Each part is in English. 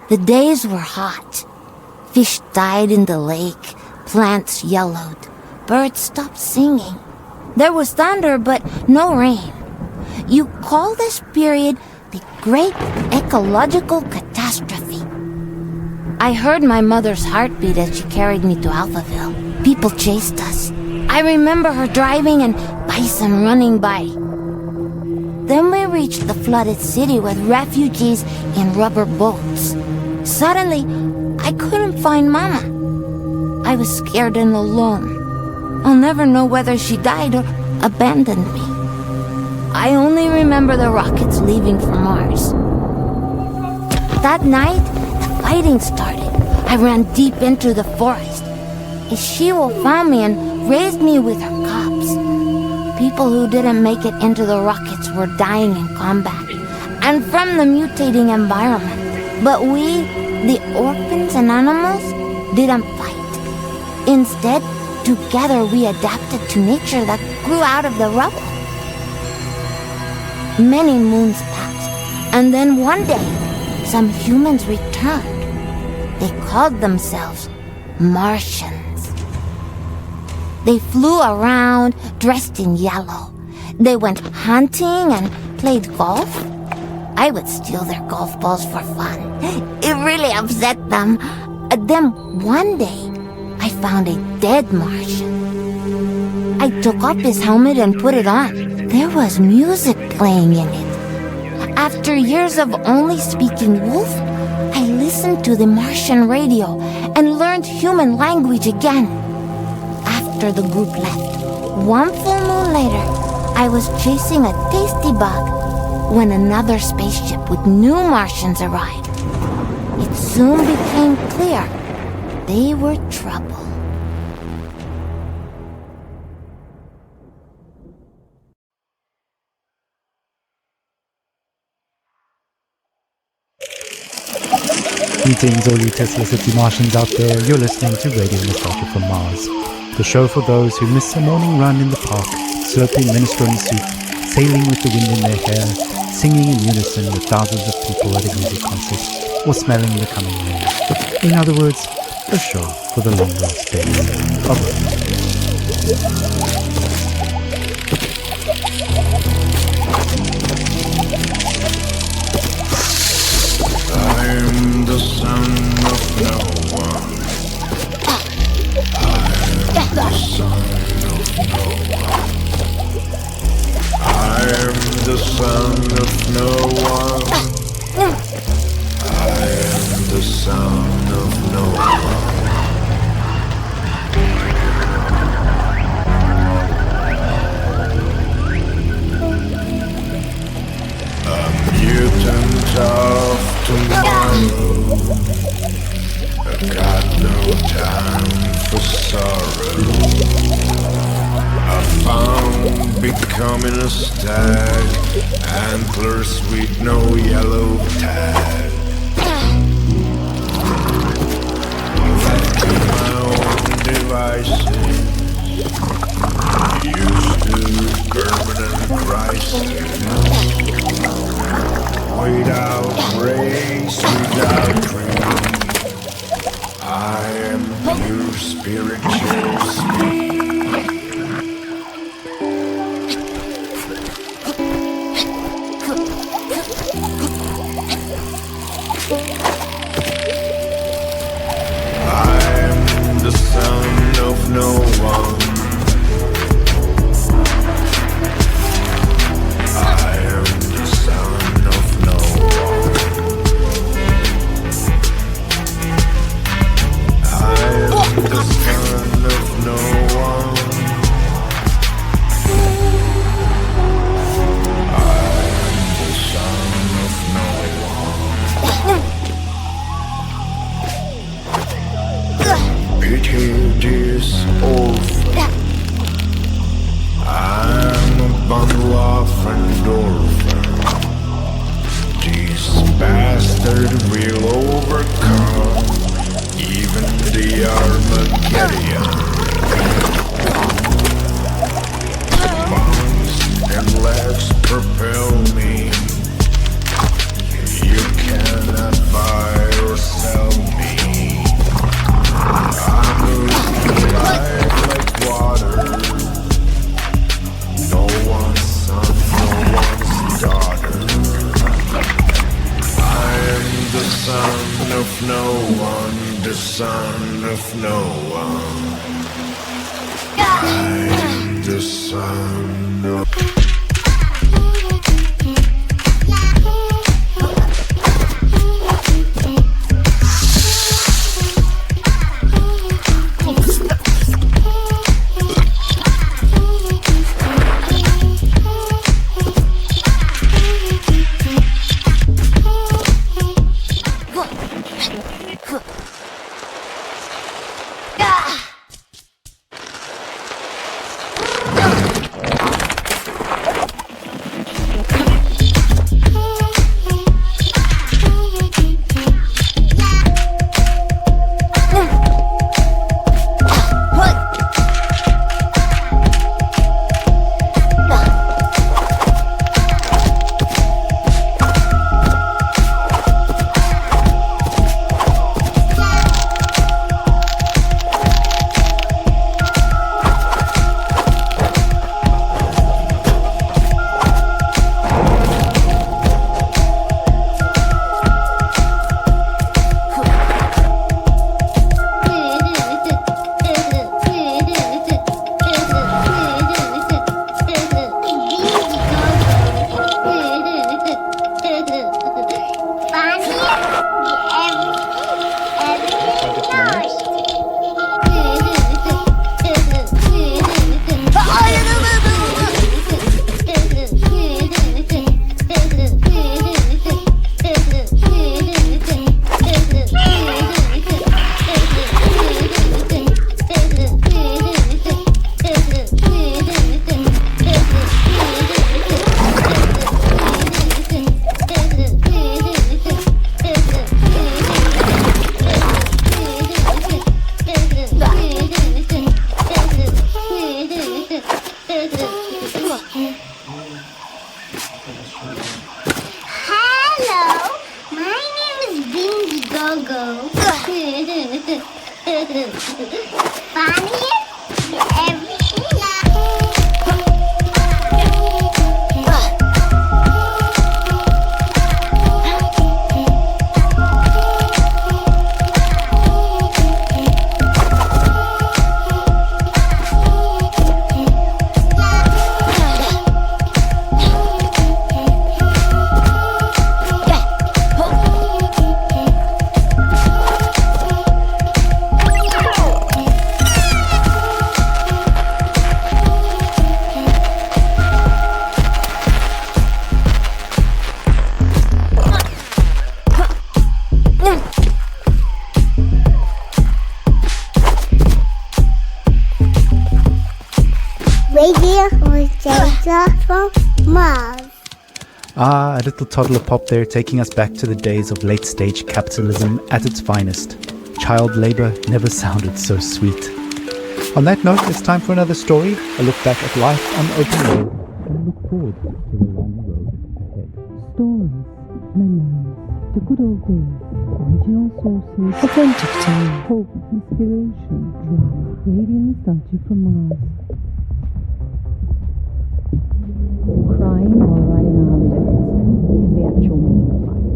The days were hot. Fish died in the lake, plants yellowed, birds stopped singing. There was thunder, but no rain. You call this period the Great Ecological Catastrophe. I heard my mother's heartbeat as she carried me to Alphaville. People chased us. I remember her driving and bison running by. Then we reached the flooded city with refugees in rubber boats. Suddenly, I couldn't find Mama. I was scared and alone. I'll never know whether she died or abandoned me. I only remember the rockets leaving for Mars. That night, the fighting started. I ran deep into the forest. A she-wolf found me and raised me with her cubs. People who didn't make it into the rockets were dying in combat and from the mutating environment. But we, the orphans and animals, didn't fight. Instead, together we adapted to nature that grew out of the rubble. Many moons passed, and then one day, some humans returned. They called themselves Martians. They flew around, dressed in yellow. They went hunting and played golf. I would steal their golf balls for fun. It really upset them. Then one day, I found a dead Martian. I took off his helmet and put it on. There was music playing in it. After years of only speaking wolf, I listened to the Martian radio and learned human language again. After the group left, one full moon later, I was chasing a tasty bug when another spaceship with new Martians arrived. It soon became clear they were trouble. Greetings, all you Tesla City Martians out there. You're listening to Radio Nostalgia from Mars, the show for those who miss a morning run in the park, slurping minestrone soup, sailing with the wind in their hair, singing in unison with thousands of people at a music concert, or smelling the coming rain. In other words, a show for the long lost days of Earth. I'm the son of no one. I'm the son of no one. I'm the son of no one. I am the son of no one. A mutant of tomorrow. I got no time for sorrow. I found becoming a stag, antlers with no yellow tag. Left to my own devices, used to permanent crisis. Without race, without creed, I am pure spiritual speed. I am the son of no one. I am the son of no one. I am the son of son of no one, the son of no one. I'm the son of... A little toddler pop there, taking us back to the days of late-stage capitalism at its finest. Child labor never sounded so sweet. On that note, it's time for another story, a look back at life on the open road, and a look forward to the long road ahead. Stories, memories, the good old days, original sources, authentic tales, hope, inspiration, drama, radio nostalgia from Mars. Crying while riding a Harley Davidson is the actual meaning of life.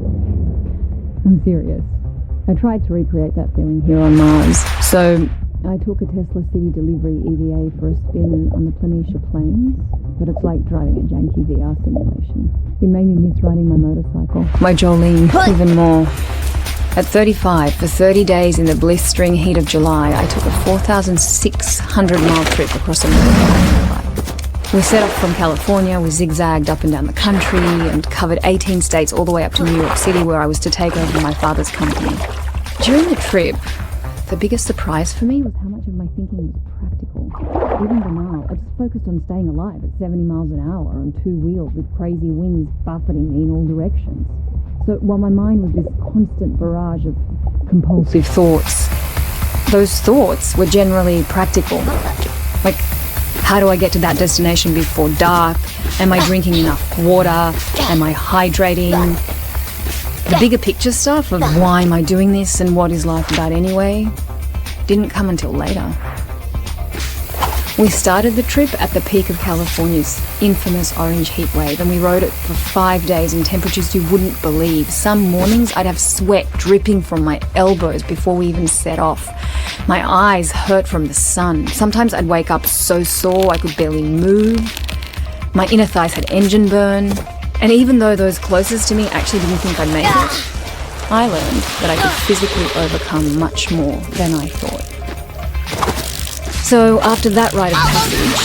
I'm serious. I tried to recreate that feeling here on Mars. So I took a Tesla City Delivery EVA for a spin on the Planitia Plains, but it's like driving a janky VR simulation. It made me miss riding my motorcycle. My Jolene, even more. At 35, for 30 days in the blistering heat of July, I took a 4,600-mile trip across America. We set off from California, we zigzagged up and down the country and covered 18 states all the way up to New York City, where I was to take over my father's company. During the trip, the biggest surprise for me was how much of my thinking was practical. Even banal, I just focused on staying alive at 70 miles an hour on two wheels with crazy winds buffeting me in all directions. So while my mind was this constant barrage of compulsive thoughts, those thoughts were generally practical. Like, how do I get to that destination before dark? Am I drinking enough water? Am I hydrating? The bigger picture stuff of why am I doing this and what is life about anyway didn't come until later. We started the trip at the peak of California's infamous orange heat wave, and we rode it for 5 days in temperatures you wouldn't believe. Some mornings I'd have sweat dripping from my elbows before we even set off. My eyes hurt from the sun. Sometimes I'd wake up so sore I could barely move. My inner thighs had engine burn. And even though those closest to me actually didn't think I'd make it, I learned that I could physically overcome much more than I thought. So after that rite of passage,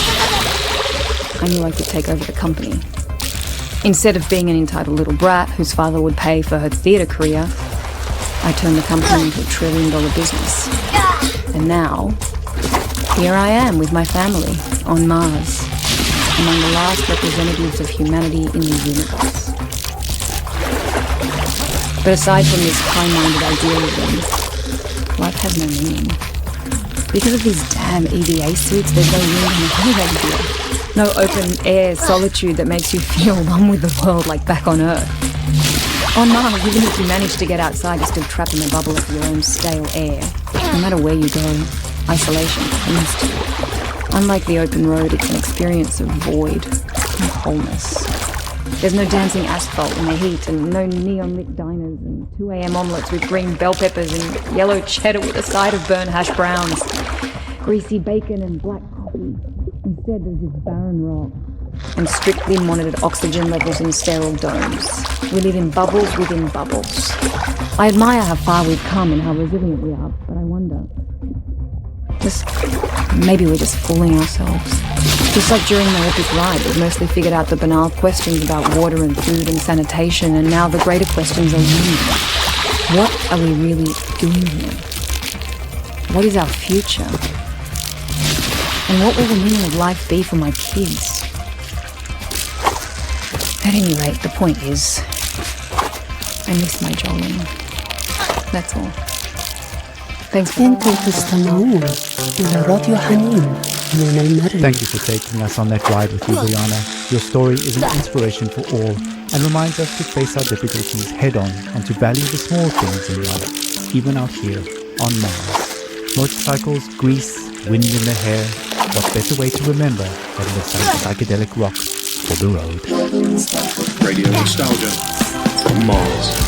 I knew I could take over the company. Instead of being an entitled little brat whose father would pay for her theatre career, I turned the company into a $1 trillion business. And now, here I am with my family on Mars, among the last representatives of humanity in the universe. But aside from this high-minded idealism, life has no meaning. Because of these damn EVA suits, there's no room in the holiday here. No open-air solitude that makes you feel one with the world like back on Earth. On Mars, even if you manage to get outside, you're still trapped in the bubble of your own stale air. No matter where you go, isolation clings to you. Unlike the open road, it's an experience of void and wholeness. There's no dancing asphalt in the heat, and no neon-lit diners, and 2 a.m. omelettes with green bell peppers and yellow cheddar with a side of burnt hash browns, greasy bacon and black coffee. Instead, there's this barren rock and strictly monitored oxygen levels in sterile domes. We live in bubbles within bubbles. I admire how far we've come and how resilient we are, but I wonder, maybe we're just fooling ourselves. Just like during my epic ride, we've mostly figured out the banal questions about water and food and sanitation, and now the greater questions are looming. What are we really doing here? What is our future? And what will the meaning of life be for my kids? At any rate, the point is, I miss my jolling. That's all. Thanks for Thank you for taking us on that ride with you, Brianna. Your story is an inspiration for all and reminds us to face our difficulties head-on and to value the small things in life, even out here on Mars. Motorcycles, grease, wind in the hair. What better way to remember than with some psychedelic rock for the road? Radio nostalgia from Mars.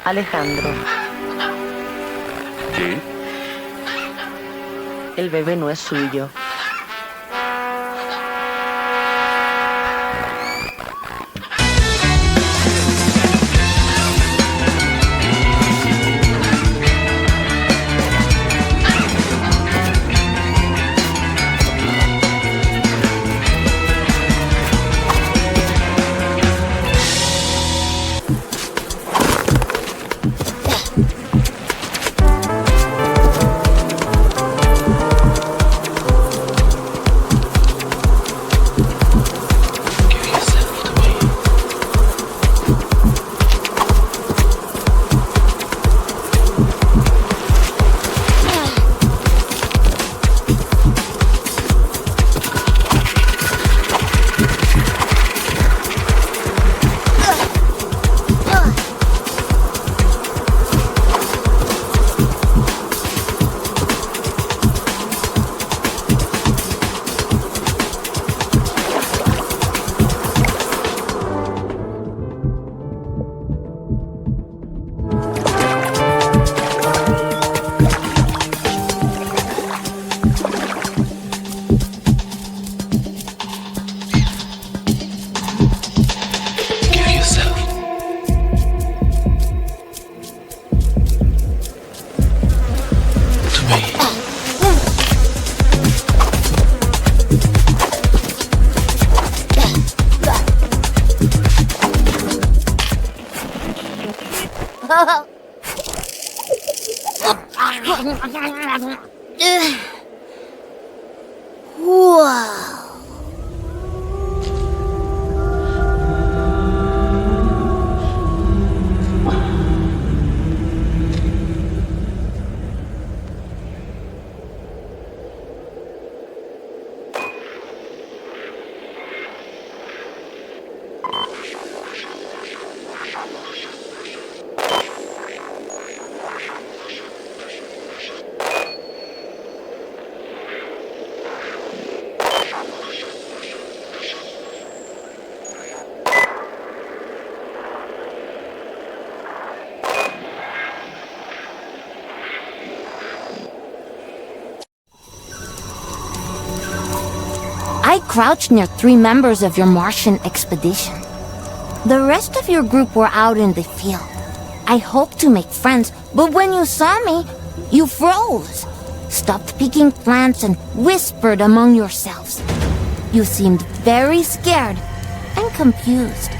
Alejandro. ¿Qué? El bebé no es suyo. Whoa. I crouched near 3 members of your Martian expedition. The rest of your group were out in the field. I hoped to make friends, but when you saw me, you froze, stopped picking plants and whispered among yourselves. You seemed very scared and confused,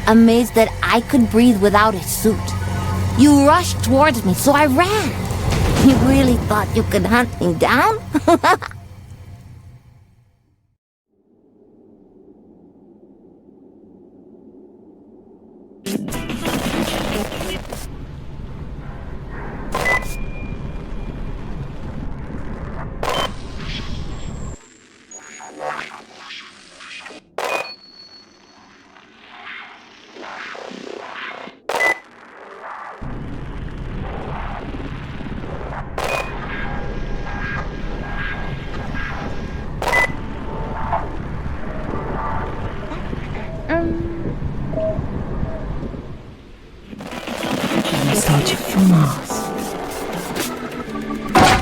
amazed that I could breathe without a suit. You rushed towards me, so I ran. You really thought you could hunt me down?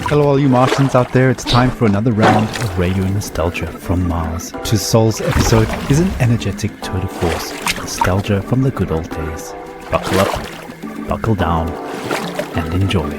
Hello all you Martians out there, it's time for another round of Radio Nostalgia from Mars. To Sol's episode is an energetic tour de force, nostalgia from the good old days. Buckle up, buckle down, and enjoy.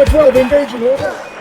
12, engaging order.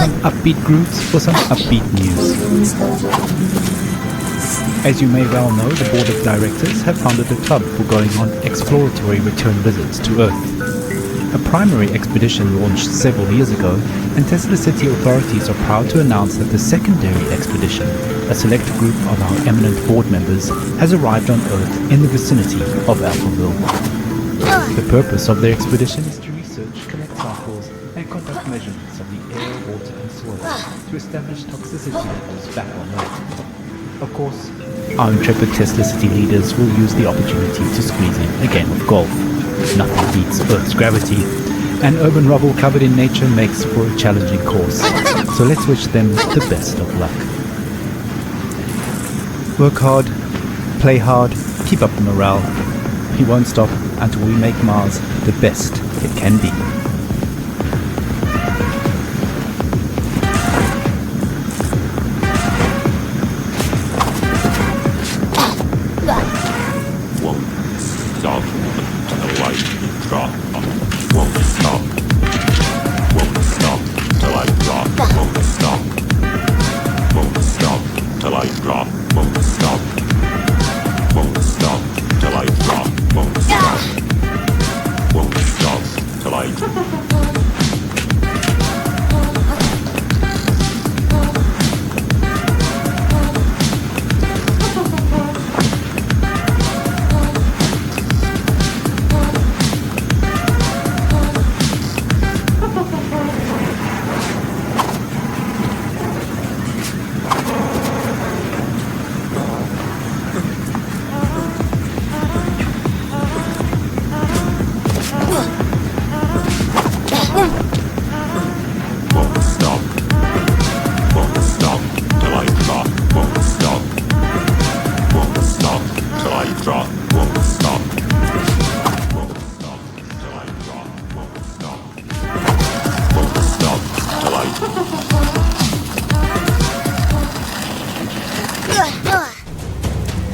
some upbeat grooves for some upbeat news. As you may well know, the board of directors have founded a club for going on exploratory return visits to Earth. A primary expedition launched several years ago, and Tesla City authorities are proud to announce that the secondary expedition, a select group of our eminent board members, has arrived on Earth in the vicinity of Alphaville. The purpose of their expedition is to research, collect samples, and conduct measurements of the air, water, and soil to establish toxicity levels back on Earth. Of course, our intrepid Tesla City leaders will use the opportunity to squeeze in a game of golf. Nothing beats Earth's gravity, and urban rubble covered in nature makes for a challenging course. So let's wish them the best of luck. Work hard, play hard, keep up the morale. We won't stop until we make Mars the best it can be.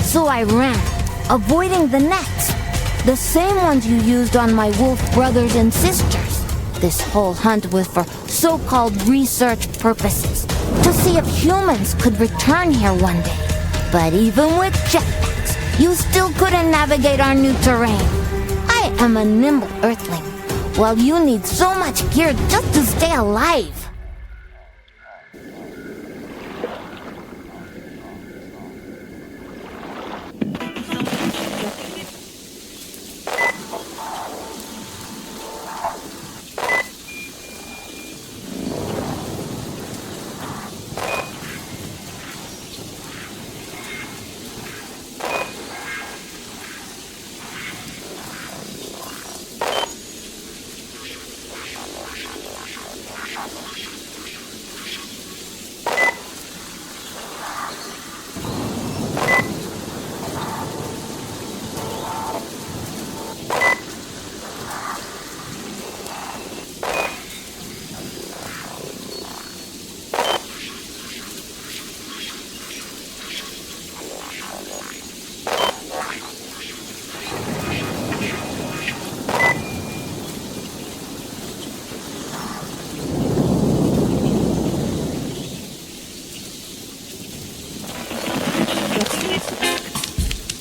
So I ran, avoiding the nets. The same ones you used on my wolf brothers and sisters. This whole hunt was for so-called research purposes, to see if humans could return here one day. But even with jetpacks, you still couldn't navigate our new terrain. I am a nimble earthling, while you need so much gear just to stay alive.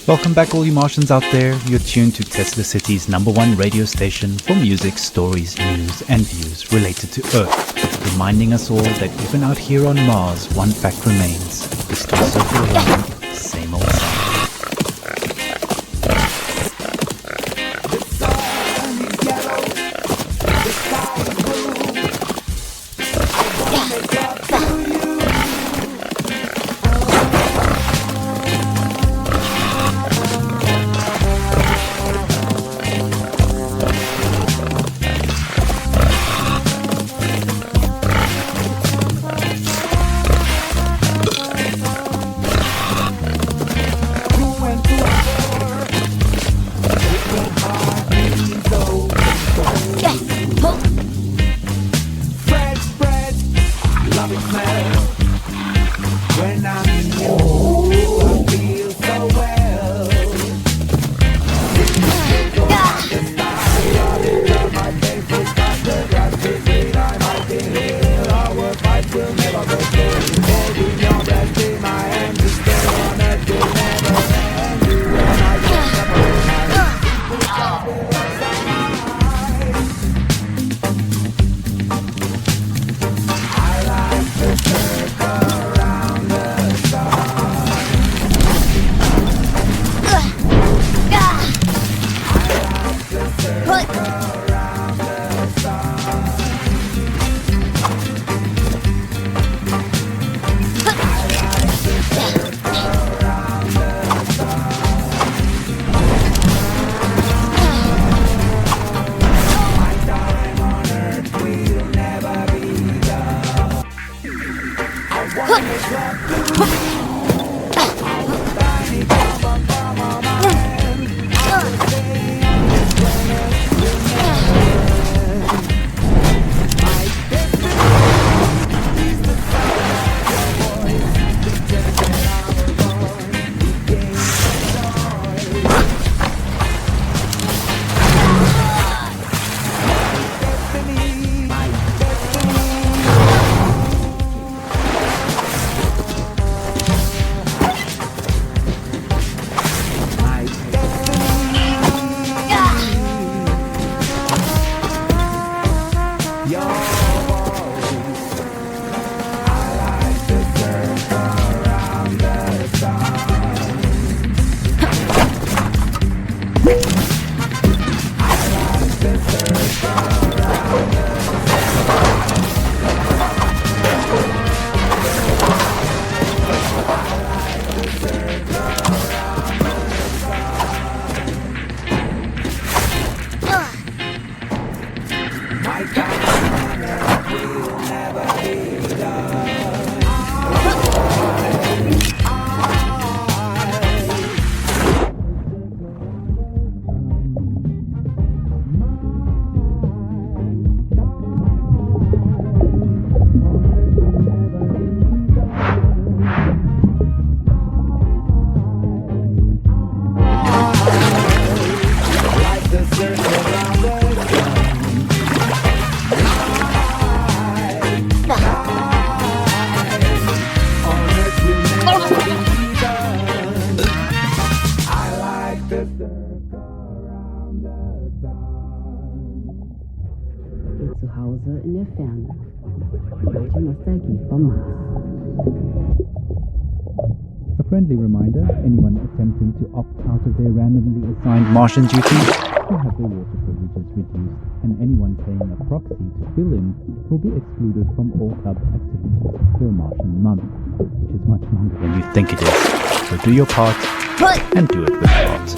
Welcome back, all you Martians out there. You're tuned to Tesla City's #1 radio station for music, stories, news, and views related to Earth, reminding us all that even out here on Mars, one fact remains: we still circle around the same old sun. Ihr Zuhause in der Ferne. Alte Nostalgie vom Mars. A friendly reminder, anyone attempting to opt out of their randomly assigned Martian duties will have their water privileges reduced, and anyone playing a proxy to fill in will be excluded from all club activities for a Martian month, which is much longer than you think it is. So do your part, and do it with heart.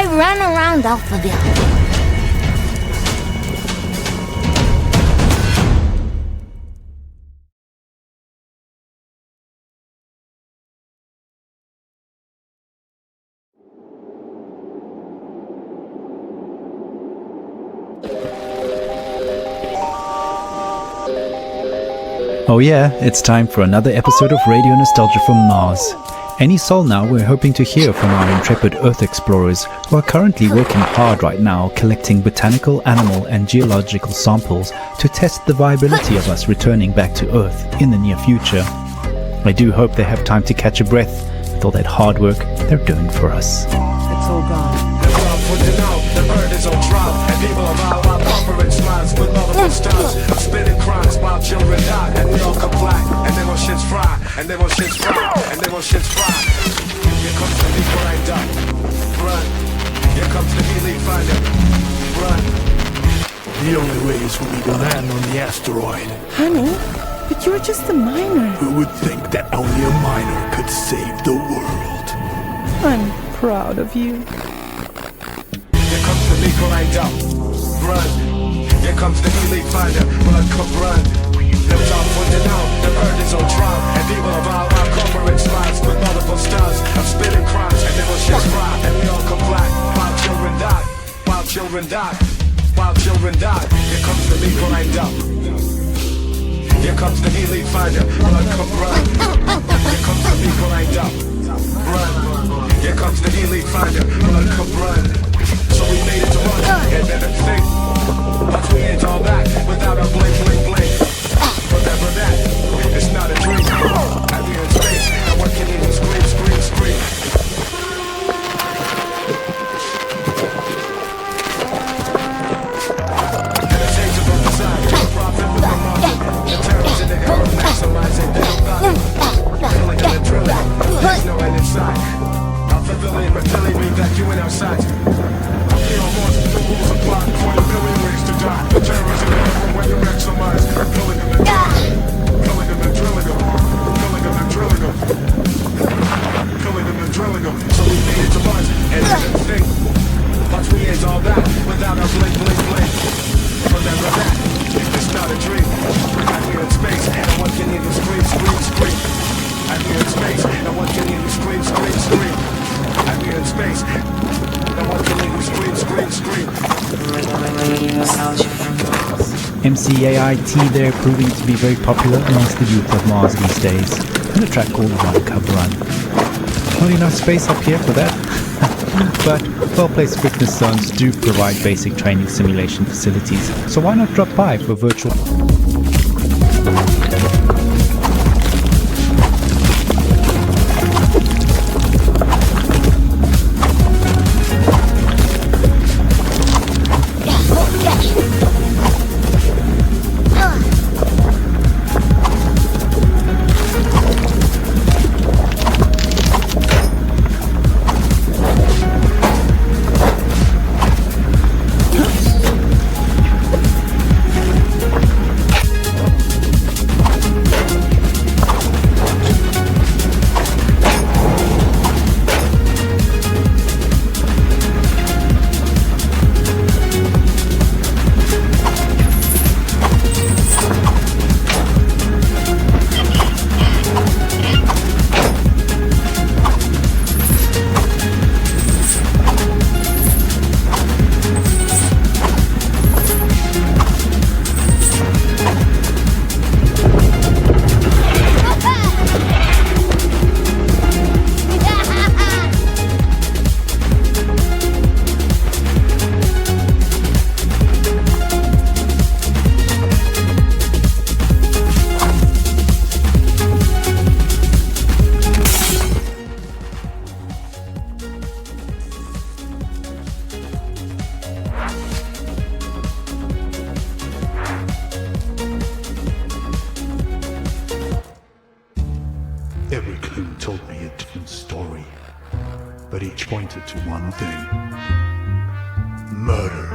I ran around Alphaville. Oh yeah, it's time for another episode of Radio Nostalgia from Mars. Any soul now, we're hoping to hear from our intrepid Earth explorers who are currently working hard right now collecting botanical, animal and geological samples to test the viability of us returning back to Earth in the near future. I do hope they have time to catch a breath with all that hard work they're doing for us. It's all gone. The bird is on trial, and people are wild, while bumpering smiles with multiple styles of spitting crimes while children die, and we all comply, and then when shit's fry, and then when shit's fry, and then when shit's fry. Here comes the lead grind up, run. Here comes the elite finder, run. The only way is for me to land on the asteroid. Honey, but you're just a miner. Who would think that only a miner could save the world? I'm proud of you. Here comes the lead grind up, run. Here comes the elite finder, run, come run. Lips are pointing out, the bird is on trial, and people of our corporate smiles with multiple styles of spitting crimes, and then when shit's fry, and we all comply, while children die, while children die, while children die. Here comes the lead grind up. Here comes the elite finder, run, come run. Here comes the lead grind up, run. Here comes the elite finder, run, come run. So we made it to run, and then a thing. But we ain't all that without our blink, blink, blink. Remember that, it's not a dream. And we're in space, and what can even scream, scream, scream. And it's age of design, the profit with the market. The terrors in the air of maximizing their value. Drilling and drilling, there's no end in sight. Our pavilion, reptilian, vacuuming outside. The rules apply for the billion ways to die. The terrors in the air when you maximize. Killing them and drilling them and drilling them. Killing them and drilling them. Killing them and drilling them. So we made it to Mars and everything. But we ain't all that without our blink, blink, blink. Remember that, it's not a dream. And we're in space and one can even scream, scream, scream. And we're in space and one can even scream, scream, scream. And we're in space. Scream, scream. MCAIT there proving to be very popular amongst the youth of Mars these days, and a track called Run Cub Run. Not enough space up here for that, but well-placed fitness zones do provide basic training simulation facilities, so why not drop by for virtual... Every clue told me a different story, but each pointed to one thing: murder.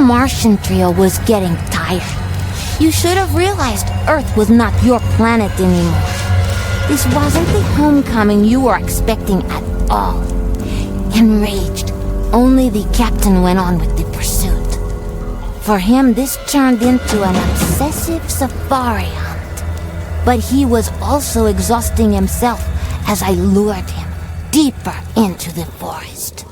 Martian trio was getting tired. You should have realized Earth was not your planet anymore. This wasn't the homecoming you were expecting at all. Enraged, only the captain went on with the pursuit. For him, this turned into an obsessive safari hunt. But he was also exhausting himself as I lured him deeper into the forest.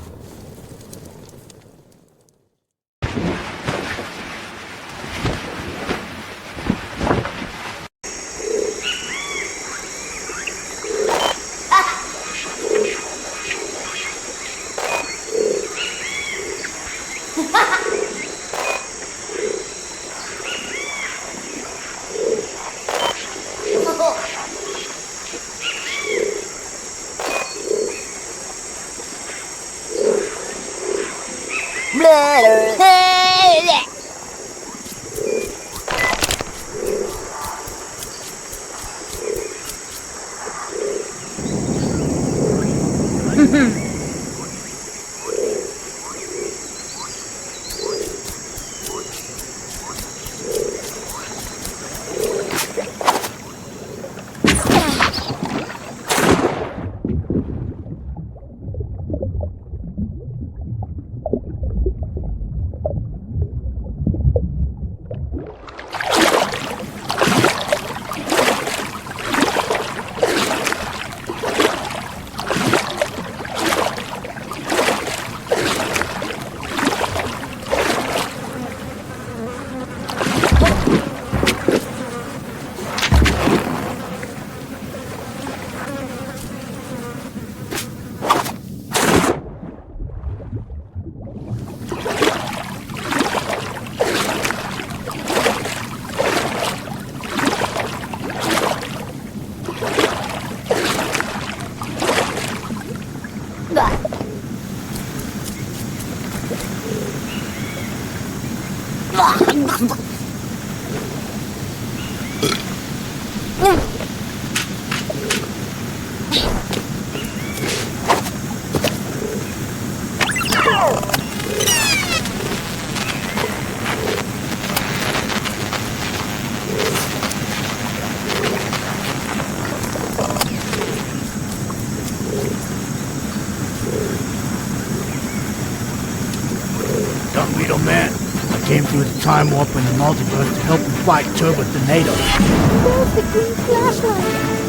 Came through the time warp in the multiverse to help him fight Turbo Tornado. Where's the green flashlight?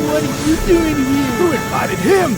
What are you doing here? Who invited him?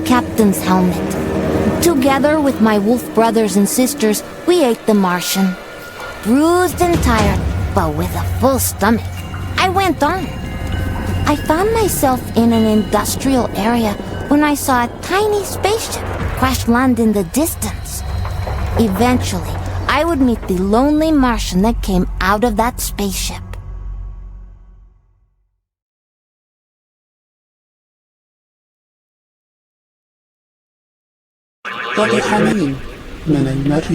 captain's helmet. Together with my wolf brothers and sisters, we ate the Martian. Bruised and tired, but with a full stomach, I went on. I found myself in an industrial area when I saw a tiny spaceship crash land in the distance. Eventually, I would meet the lonely Martian that came out of that spaceship.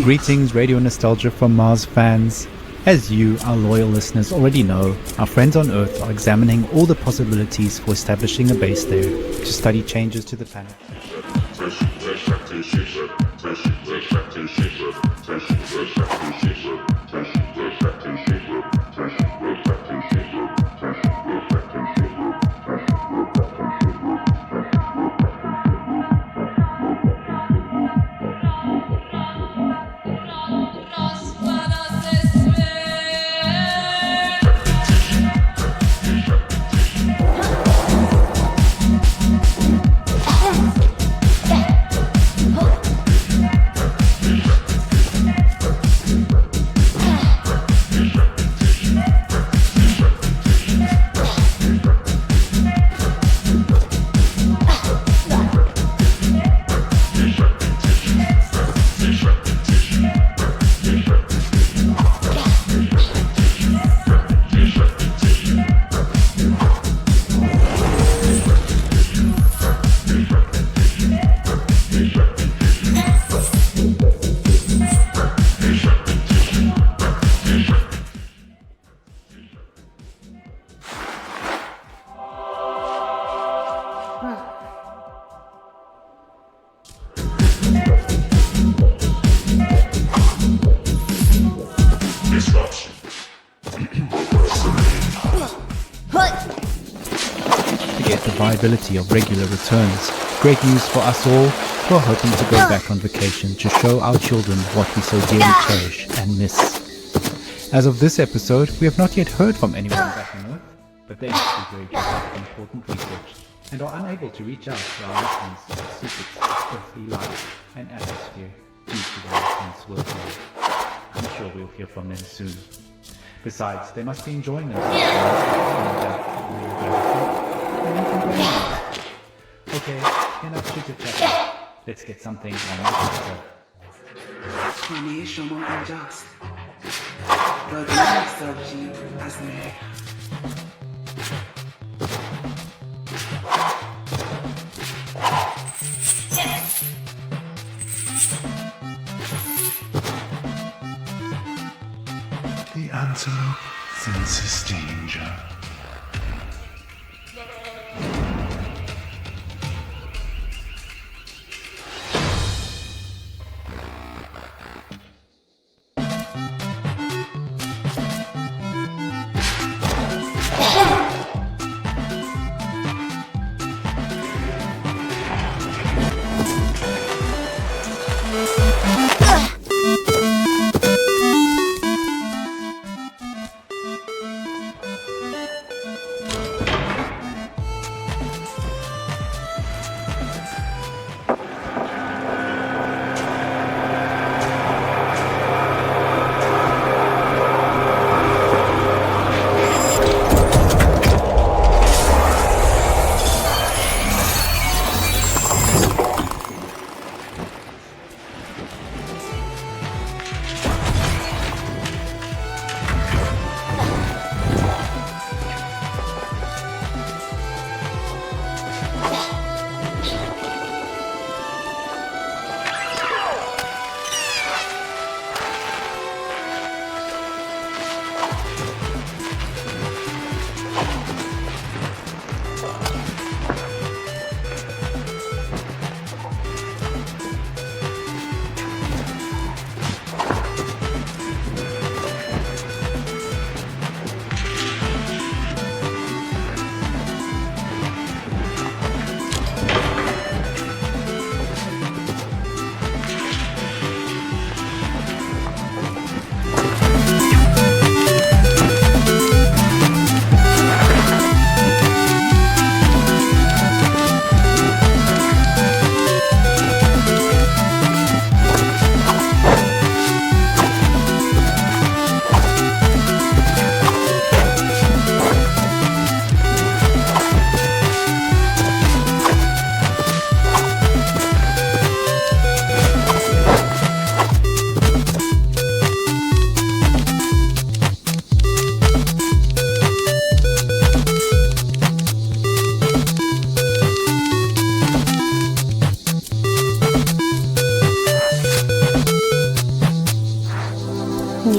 Greetings, Radio Nostalgia from Mars fans. As you, our loyal listeners, already know, our friends on Earth are examining all the possibilities for establishing a base there to study changes to the planet. Viability of regular returns. Great news for us all who are hoping to go back on vacation to show our children what we so dearly cherish and miss. As of this episode, we have not yet heard from anyone back on Earth, but they must be very busy with important research and are unable to reach out to our listeners for secrets of earthly life and atmosphere due to their intense workload. I'm sure we'll hear from them soon. Besides, they must be enjoying themselves. Okay, enough chit-chat. Let's get something on the pizza. Explanation more than just, but it serves you as me. The antelope senses danger.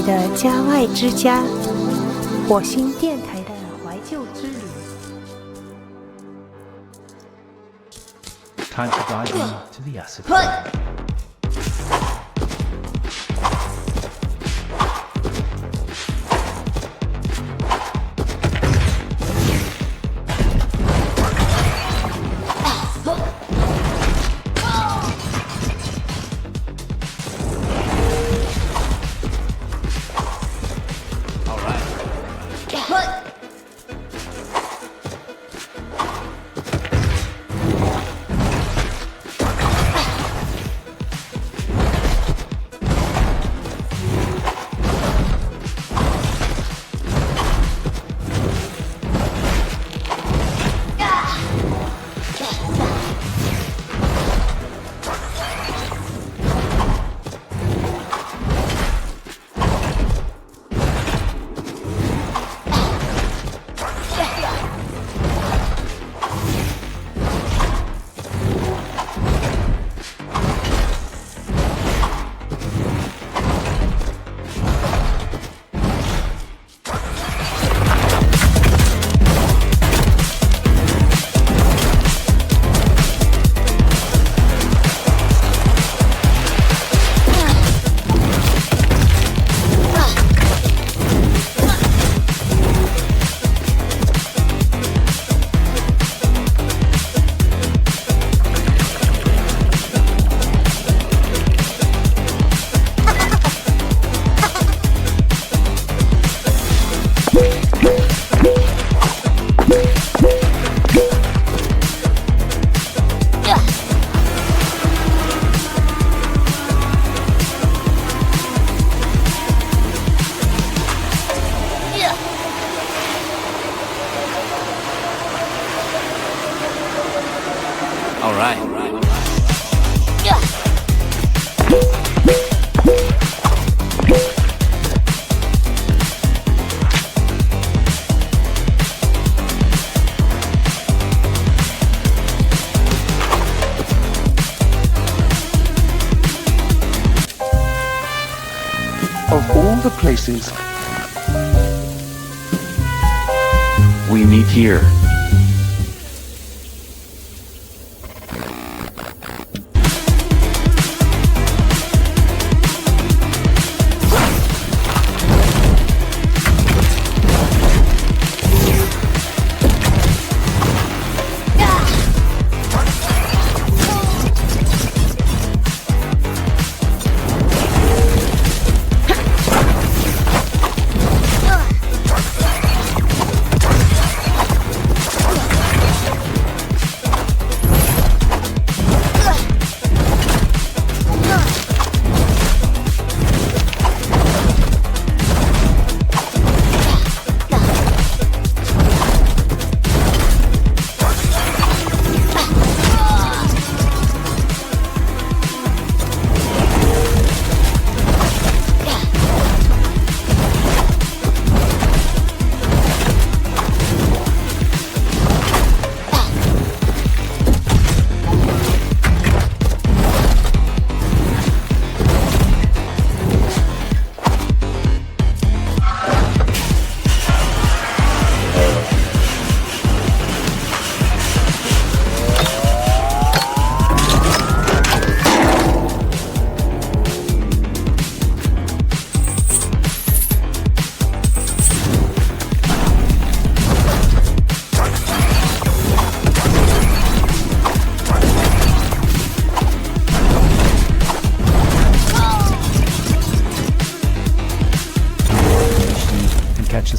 的家外之家，火星电台的怀旧之旅。Time to dive into the acid fire. Of all the places we meet here.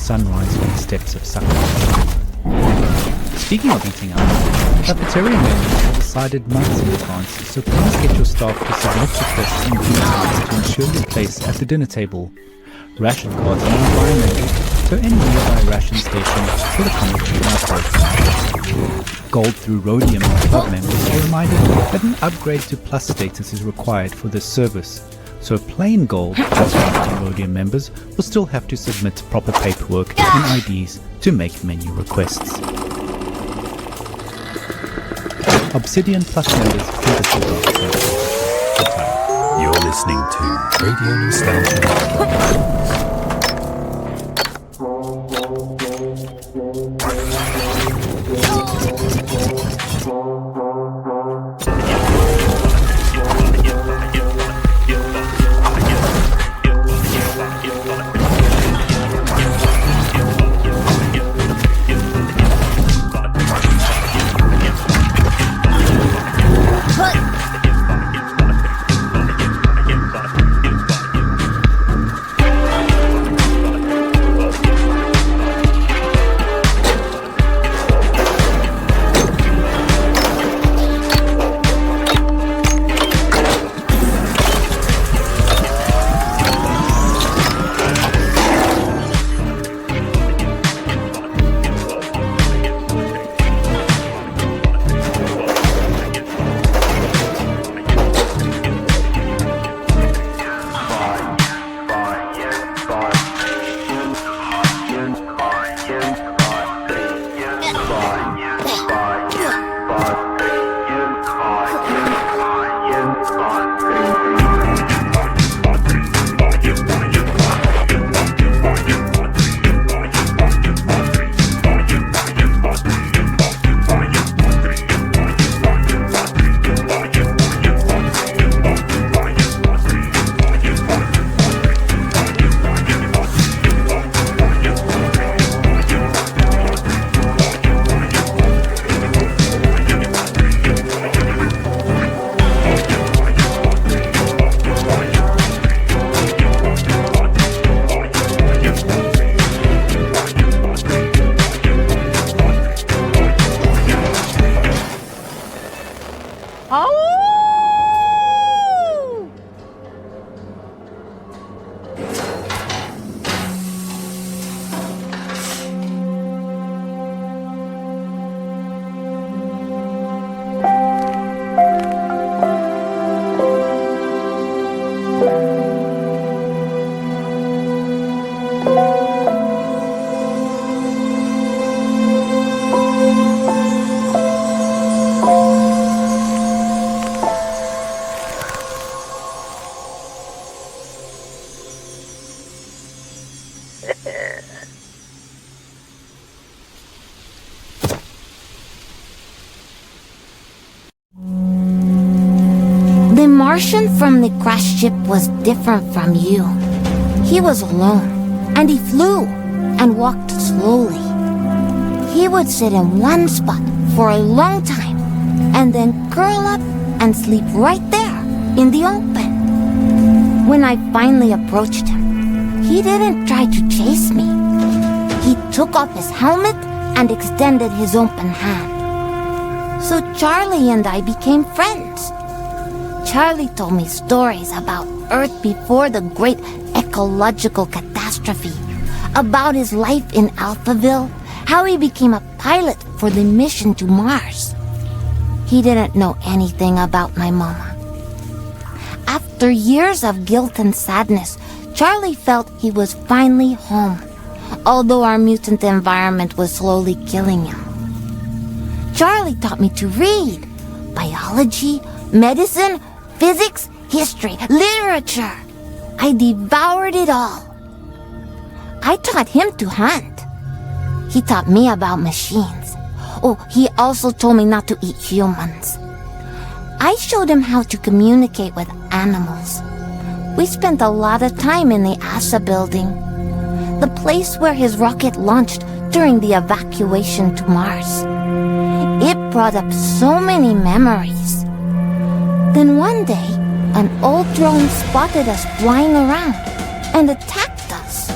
Sunrise on the steps of Sakura. Speaking of eating out, cafeteria menus have decided months in advance, so please get your staff to submit requests in due time to ensure your place at the dinner table. Ration cards are now biometric, so any nearby ration station will accommodate an upgrade. Gold through Rhodium club members are reminded that an upgrade to Plus status is required for this service. So plain gold just Rhodium members will still have to submit proper paperwork and IDs to make menu requests. Obsidian Plus members can disregard the time. You're listening to Radio Nostalgia. The Martian from the crashed ship was different from you. He was alone, and he flew and walked slowly. He would sit in one spot for a long time, and then curl up and sleep right there in the open. When I finally approached him, he didn't try to chase me. He took off his helmet and extended his open hand. So Charlie and I became friends. Charlie told me stories about Earth before the great ecological catastrophe, about his life in Alphaville, how he became a pilot for the mission to Mars. He didn't know anything about my mama. After years of guilt and sadness, Charlie felt he was finally home, although our mutant environment was slowly killing him. Charlie taught me to read biology, medicine, physics, history, literature. I devoured it all. I taught him to hunt. He taught me about machines. Oh, he also told me not to eat humans. I showed him how to communicate with animals. We spent a lot of time in the ASA building, the place where his rocket launched during the evacuation to Mars. It brought up so many memories. Then one day, an old drone spotted us flying around and attacked us.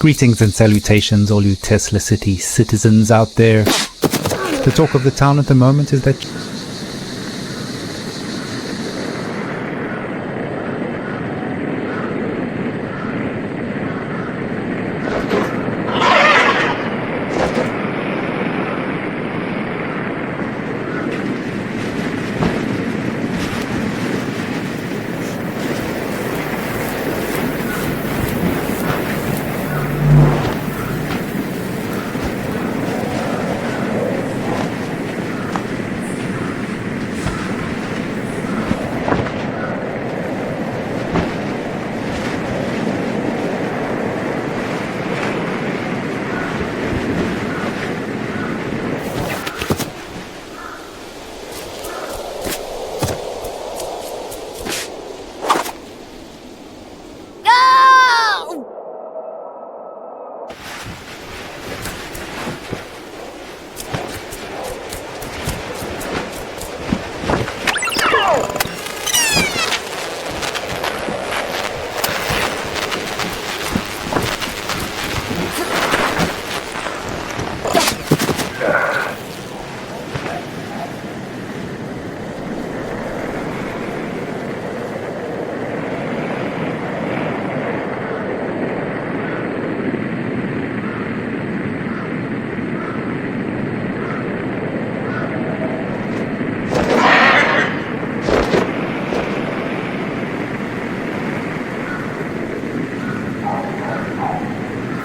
Greetings and salutations, all you Tesla City citizens out there. The talk of the town at the moment is that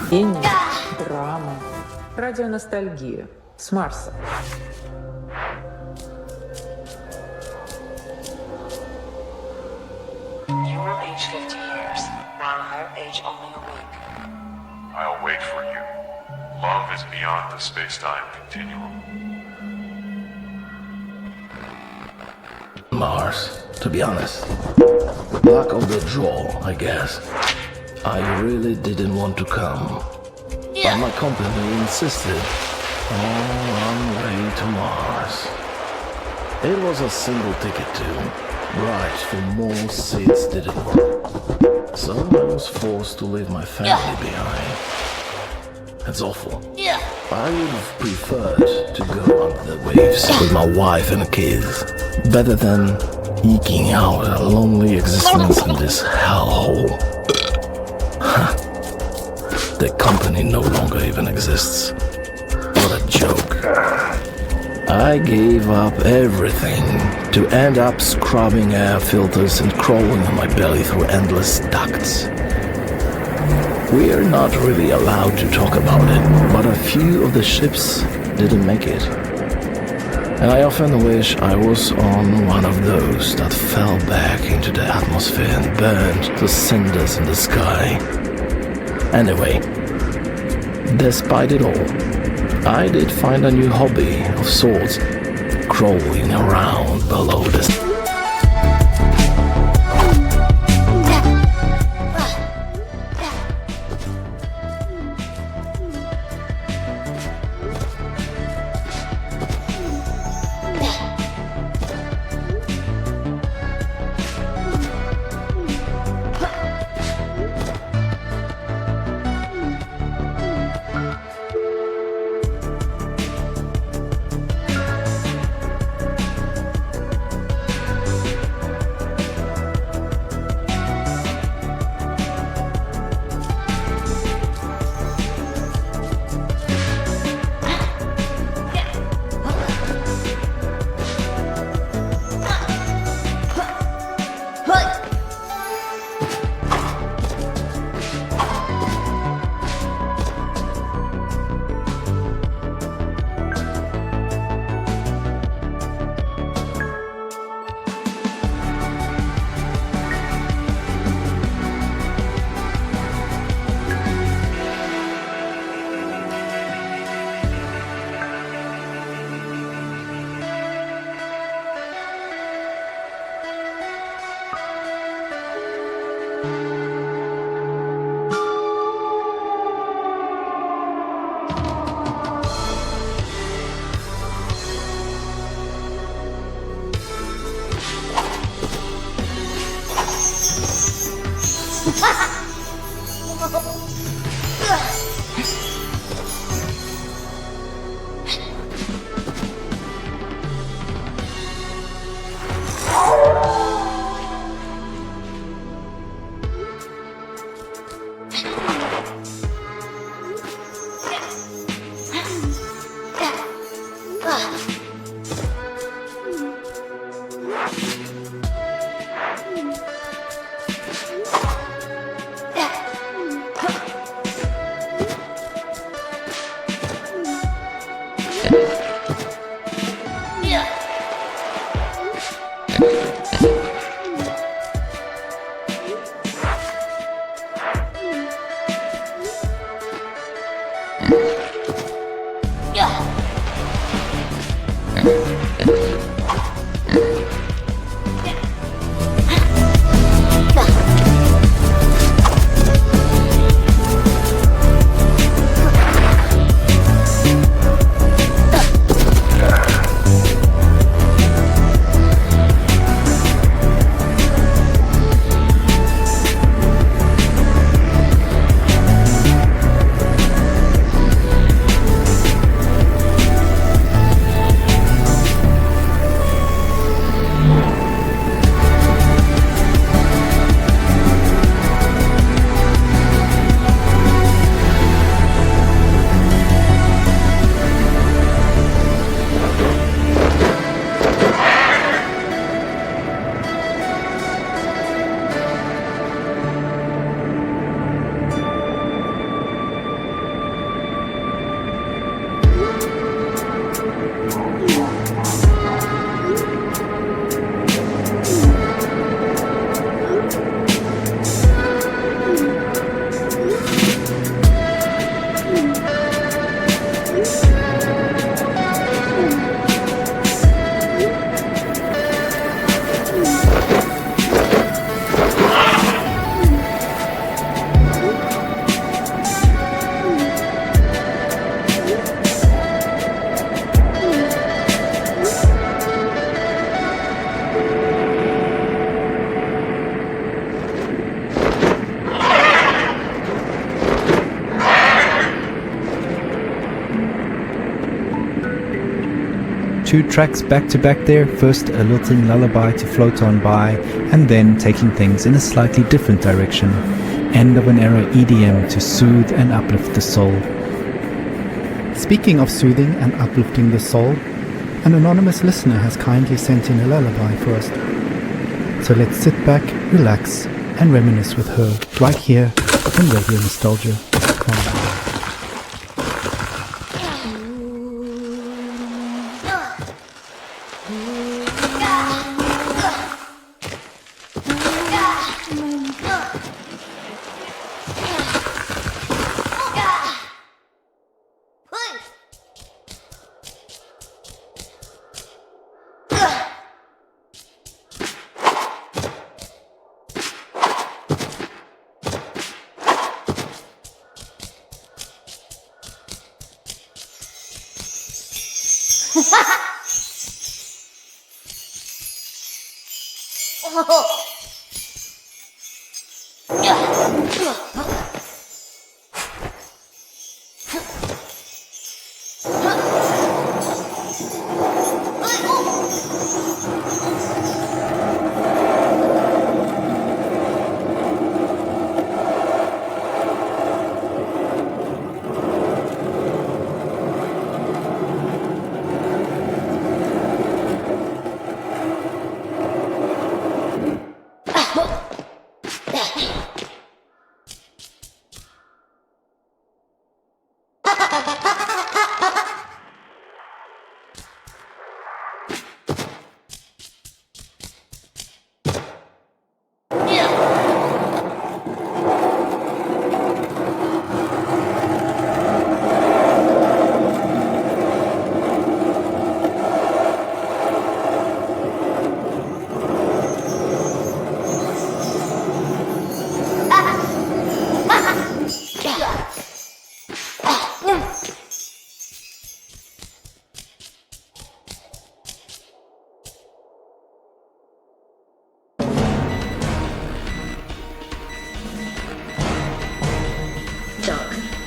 Гений, драма, радионостальгия с Марса. You will age 50 years, while her age only a week. I'll wait for you. Love is beyond the space-time continuum. Mars, to be honest. Luck of the draw, I guess. I really didn't want to come, but my company insisted on way to Mars. It was a single ticket too, right, for more seats didn't. So I was forced to leave my family behind. It's awful. I would have preferred to go under the waves with my wife and kids, better than eking out a lonely existence in this hellhole. The company no longer even exists. What a joke. I gave up everything to end up scrubbing air filters and crawling on my belly through endless ducts. We're not really allowed to talk about it, but a few of the ships didn't make it. And I often wish I was on one of those that fell back into the atmosphere and burned to cinders in the sky. Anyway, despite it all, I did find a new hobby of sorts, crawling around below the... Two tracks back to back there, first a lilting lullaby to float on by, and then taking things in a slightly different direction. End of an era EDM to soothe and uplift the soul. Speaking of soothing and uplifting the soul, an anonymous listener has kindly sent in a lullaby for us. So let's sit back, relax, and reminisce with her right here on Radio Nostalgia.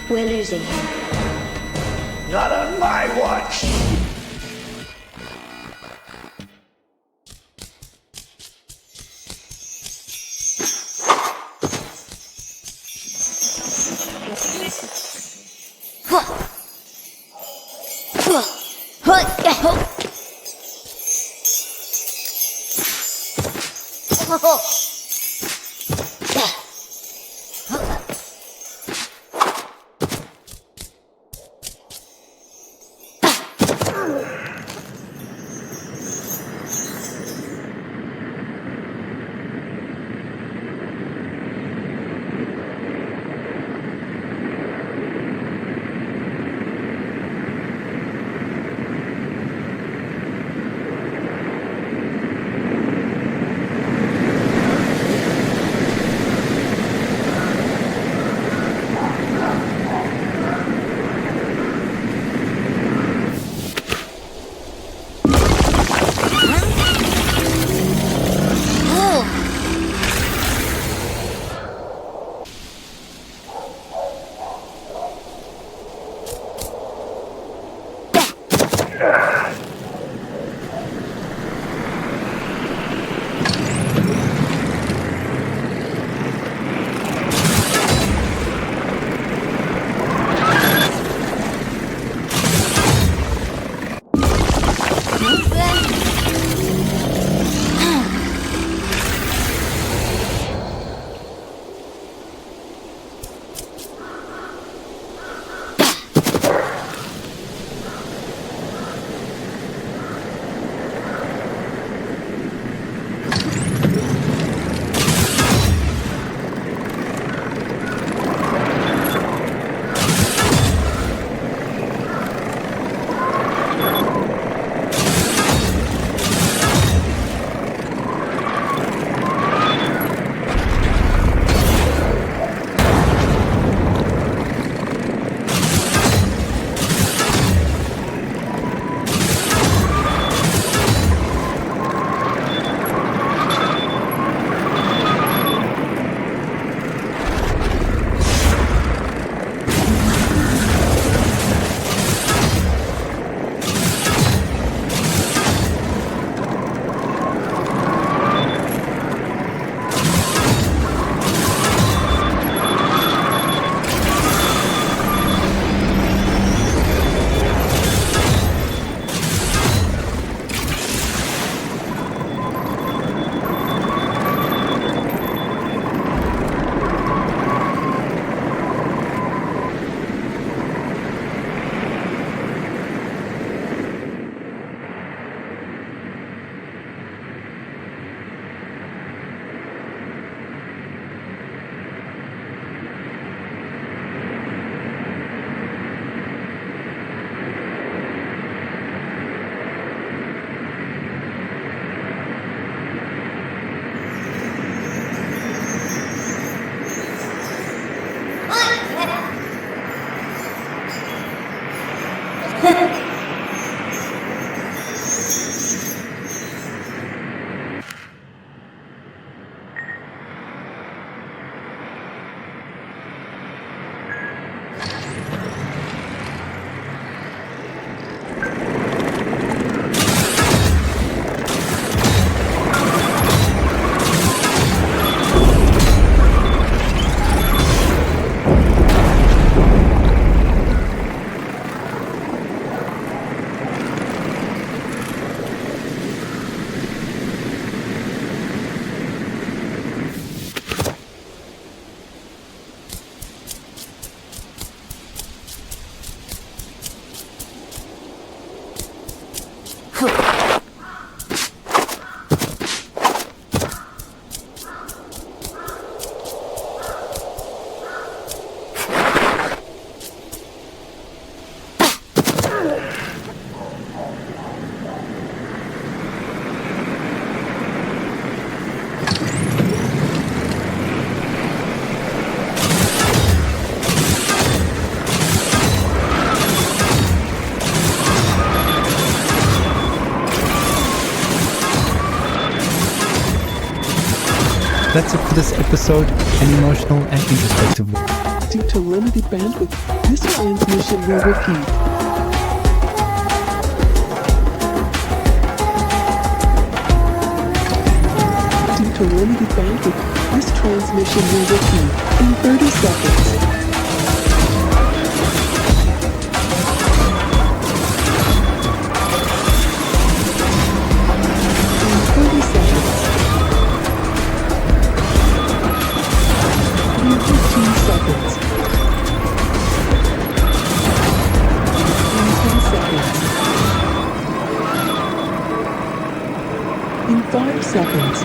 We're losing him. Not on my watch! That's it for this episode, an emotional and introspective one. Due to limited bandwidth, this transmission will repeat. Due to limited bandwidth, this transmission will repeat in 30 seconds. In 30 seconds. In 15 seconds. In 10 seconds. In 5 seconds.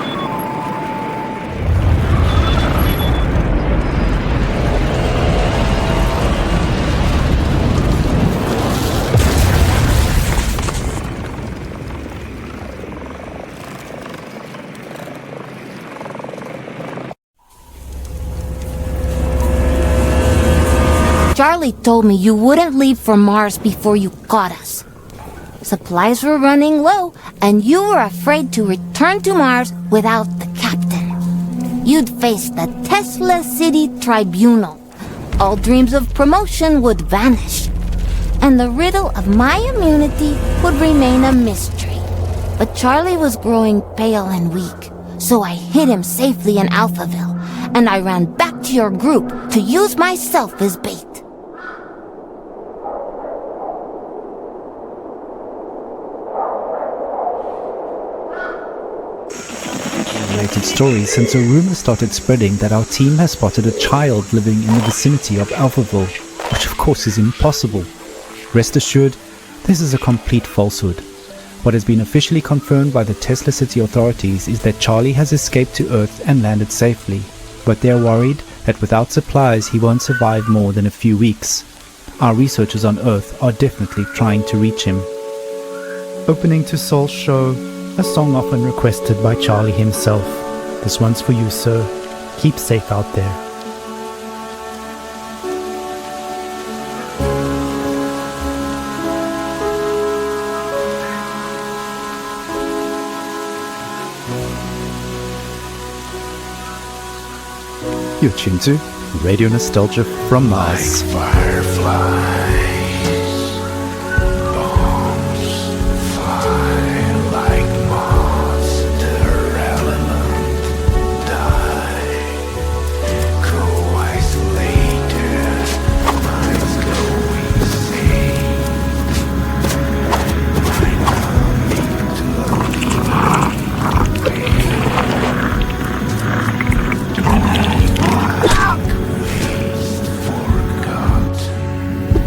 Charlie told me you wouldn't leave for Mars before you got us. Supplies were running low, and you were afraid to return to Mars without the captain. You'd face the Tesla City Tribunal. All dreams of promotion would vanish, and the riddle of my immunity would remain a mystery. But Charlie was growing pale and weak, so I hid him safely in Alphaville, and I ran back to your group to use myself as bait. Related stories since a rumor started spreading that our team has spotted a child living in the vicinity of Alphaville, which of course is impossible. Rest assured, this is a complete falsehood. What has been officially confirmed by the Tesla City authorities is that Charlie has escaped to Earth and landed safely, but they are worried that without supplies he won't survive more than a few weeks. Our researchers on Earth are definitely trying to reach him. Opening to Soul's show, a song often requested by Charlie himself. This one's for you, sir. Keep safe out there. You're tuned to Radio Nostalgia from Mars. Like fireflies, bombs fly like moths to their element, die, go isolated, minds go insane, mind coming to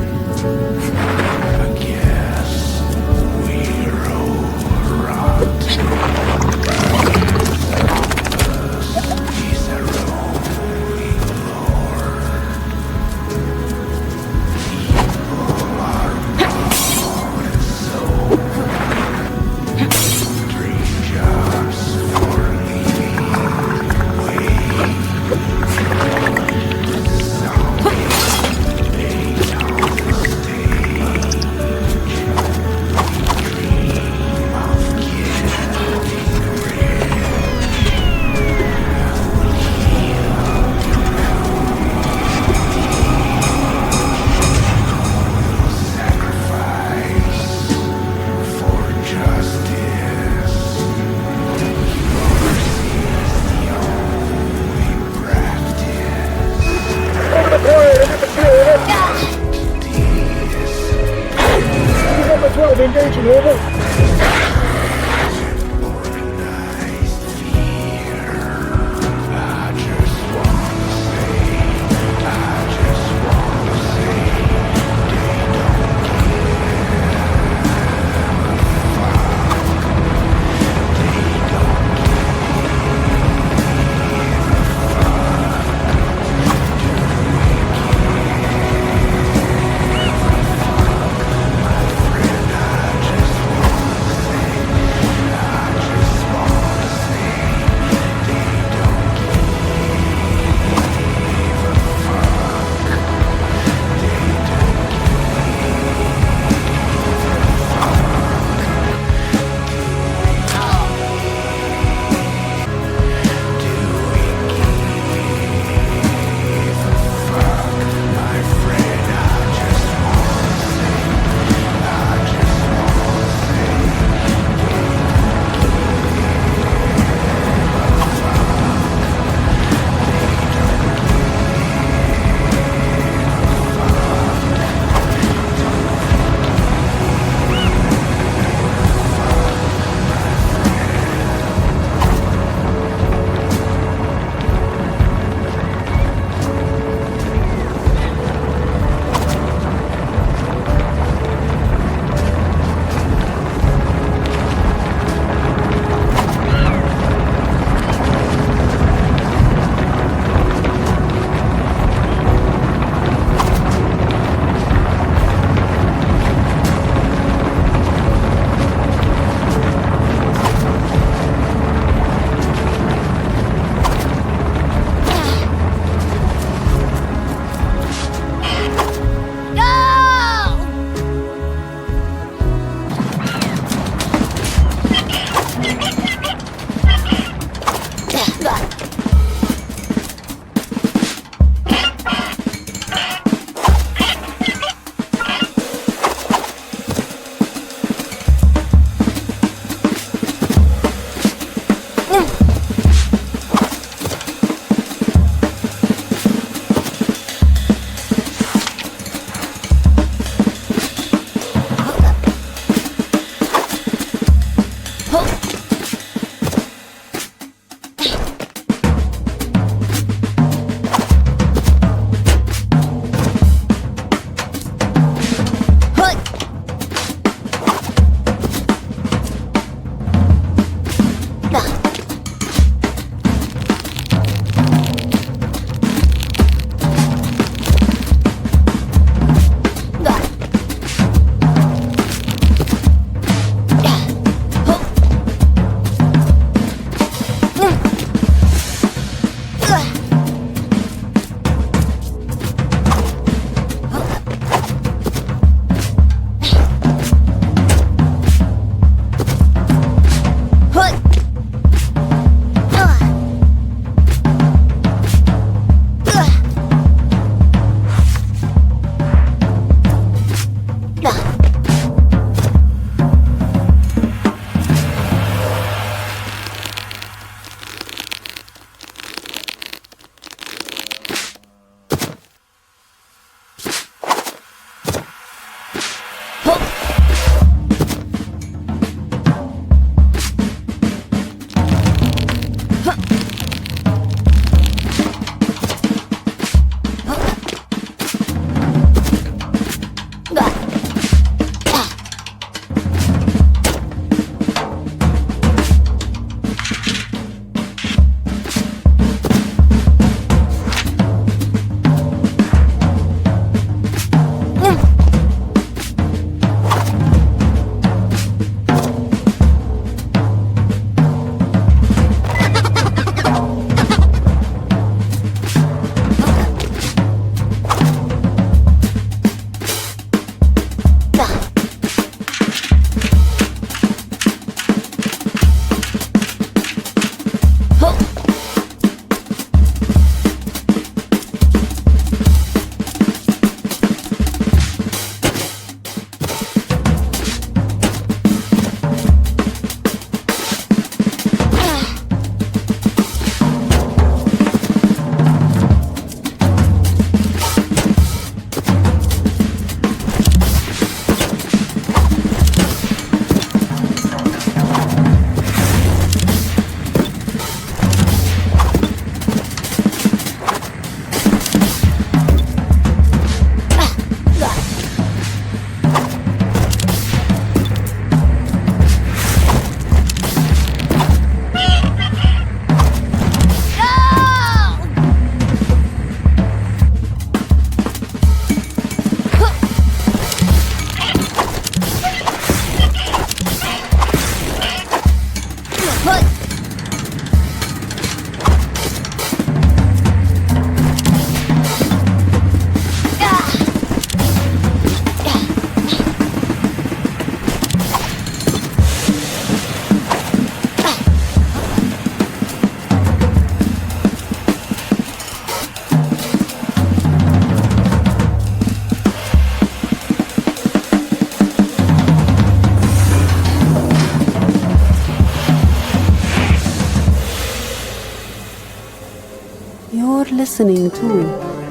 You're listening to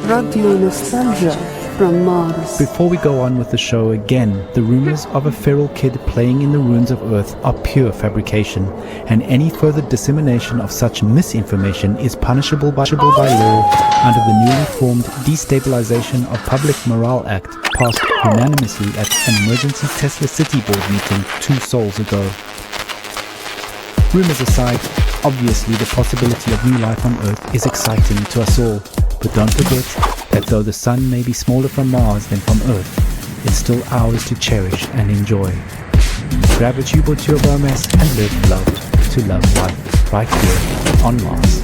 Radio Nostalgia from Mars. Before we go on with the show again, the rumors of a feral kid playing in the ruins of Earth are pure fabrication, and any further dissemination of such misinformation is punishable by law under the newly formed Destabilization of Public Morale Act, passed unanimously at an emergency Tesla City Board meeting 2 sols ago. Rumors aside, obviously the possibility of new life on Earth is exciting to us all, but don't forget that though the sun may be smaller from Mars than from Earth, it's still ours to cherish and enjoy. Grab a tube or two of romance and live love to love life right here on Mars.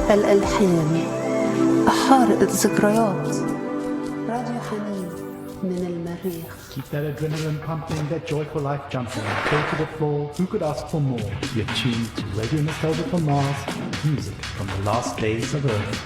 الألحان حارة ذكريات راديو حنين من المريخ. Keep that adrenaline pumping, that joyful life jumping. Toe to the floor, who could ask for more? You're tuned to Radio Nostalgia from Mars, music from the last days of Earth.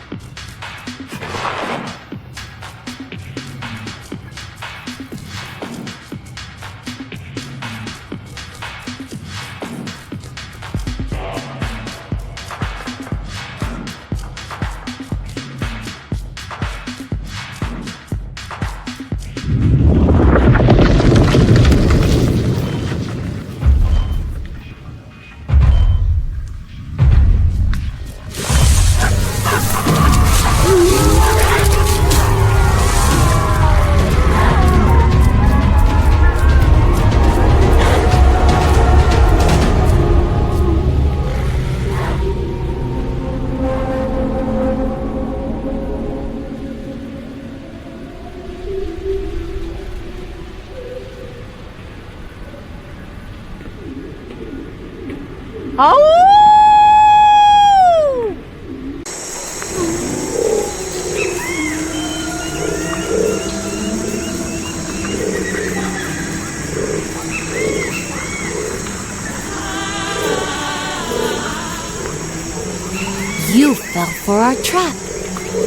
You fell for our trap.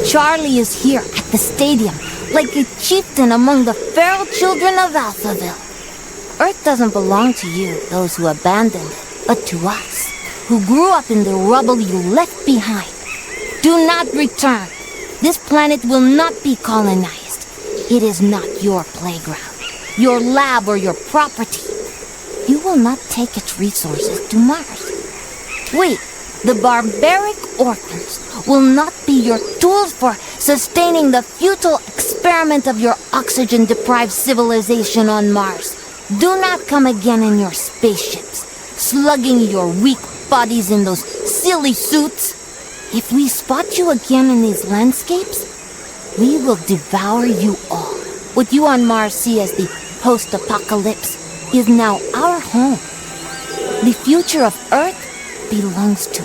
Charlie is here at the stadium, like a chieftain among the feral children of Alphaville. Earth doesn't belong to you, those who abandoned it, but to us, who grew up in the rubble you left behind. Do not return. This planet will not be colonized. It is not your playground, your lab, or your property. You will not take its resources to Mars. Wait. The barbaric orphans will not be your tools for sustaining the futile experiment of your oxygen-deprived civilization on Mars. Do not come again in your spaceships, slugging your weak bodies in those silly suits. If we spot you again in these landscapes, we will devour you all. What you on Mars see as the post-apocalypse is now our home. The future of Earth belongs to